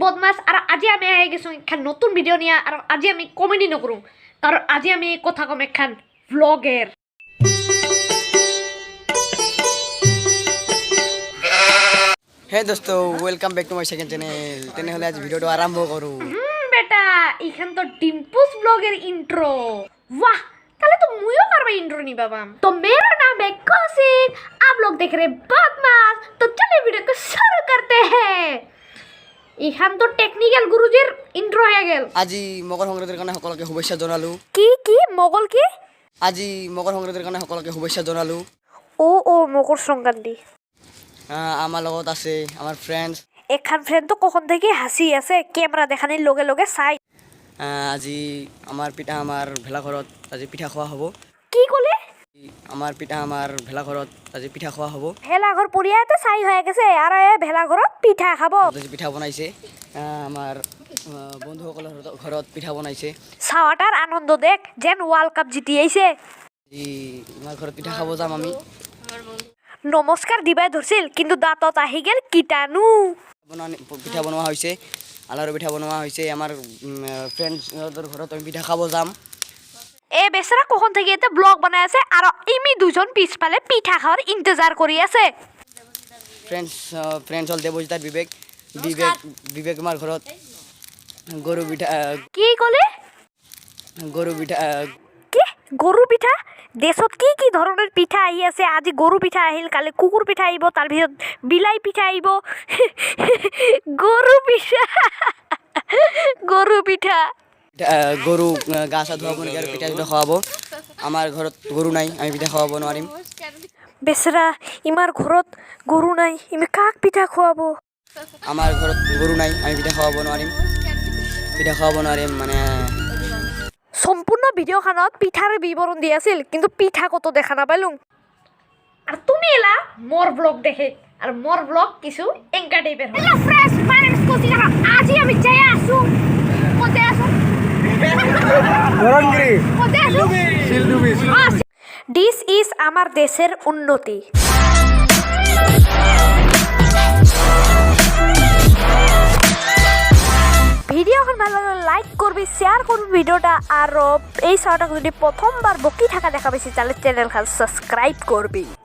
বদমাস আর আজি আমি আহি গেছো একখান নতুন ভিডিও নিয়ে আর আজি আমি কমেডি নকরুম কারণ আজি আমি কথা কম একখান ভ্লগের। হে দোস্ত welcome back to my second channel. তেনেহলে আজ ভিডিওটা আরম্ভ করো। বেটা এখান তো ডিম্পুস ব্লগের ইন্ট্রো। वाह তাহলে তো মুইও করবে ইন্ট্রো নি বাবা। तो मेरा नाम है कौशिक, आप लोग देख रहे हैं बदमाश। तो चलिए वीडियो को शुरू करते हैं। এখান তো টেকনিক্যাল গুরুজির ইন্ট্রো হয়ে গেল। আজি মকর সংক্ৰান্তিৰ কাৰণে সকলোকে শুভেচ্ছা জনালো। কি মোগল কি? আজি মকর সংক্ৰান্তিৰ কাৰণে সকলোকে শুভেচ্ছা জনালো। ও মকর সংক্রান্তি। আমার লগত আছে আমার ফ্রেন্ডস। এখান ফ্রেন্ড তো কখন থেকে হাসি আছে ক্যামেরা দেখানির লগে লগে চাই। আজি আমার পিঠা আমার ভেলাঘৰত আজি পিঠা খোৱা হ'ব। কি কলে? আমার পিঠা আমার ভেলাঘৰত আজি পিঠা খোৱা হ'ব। ভেলাঘর পড়িয়াতে চাই হয়ে গেছে আর এ ভেলাঘরত পিঠা খাবো। আজি পিঠা বনাইছে আমার বন্ধুসকলৰ ঘৰত পিঠা বনাইছে। চাওয়াটার আনন্দ দেখ যেন ওয়ার্ল্ড কাপ জিতিয়েছে। আজি আমাৰ ঘৰত পিঠা খাব যাম আমি। নমস্কার দিবাই ধরছিল কিন্তু দাঁতত আহি গেল কীটাণু। পিঠা বনোৱা হৈছে, আলাৰু পিঠা বনোৱা হৈছে। আমাৰ ফ্ৰেণ্ডছৰ ঘৰত আমি পিঠা খাব যাম। এ বেচারা কখন থেকে এতে ব্লগ বানাই আছে আর ইমি দুজন পিছফালে পিঠা খাওয়ার ইন্তজার করি আছে। ফ্ৰেণ্ডছ হ'ল দেৱজিত বিবেক আমাৰ ঘৰত গৰু পিঠা। কি কলে? গৰু পিঠা কি গরু পিঠা? দেশত কি ধরনের পিঠা আহি আছে? আজি গরু পিঠা আহিল, কালি কুকুর পিঠা আইব, তার ভিতর বিলাই পিঠা আইব। গরু পিঠা গৰু গা চা ধুৱাব নেকি আৰু পিঠা চিঠা খুৱাব। আমাৰ ঘৰত গৰু নাই, আমি পিঠা খুৱাব নোৱাৰিম। বেচারা ইমার ঘরত গরু নাই, ইমি কাক পিঠা খুয়াবো? আমাৰ ঘৰত গৰু নাই, আমি পিঠা খুৱাব নোৱাৰিম মানে। সম্পূর্ণ ভিডিও খানত পিঠার বিবরণ দিয়ে আছিল কিন্তু পিঠা কত দেখা না পাইলুম। আর তুমি এলা মোর ব্লগ দেখে আর মোর ব্লগ কিছু এঙ্কা টাইপের হয়। হ্যালো ফ্রেশ প্যারেন্টস কোসি করা আজি আমি চাই আসু কোতে আসু ধরনগিরি কোতে আসু শিলডুবি। দিস ইজ আমার দেশের উন্নতি। ভিডিওখন ভালো লাগলে লাইক করবি, শেয়ার করবি ভিডিওটা আর এই শর্টটা যদি প্রথমবার বকি থাকা দেখা পেয়েছি তাহলে চ্যানেলখান সাবস্ক্রাইব করবি।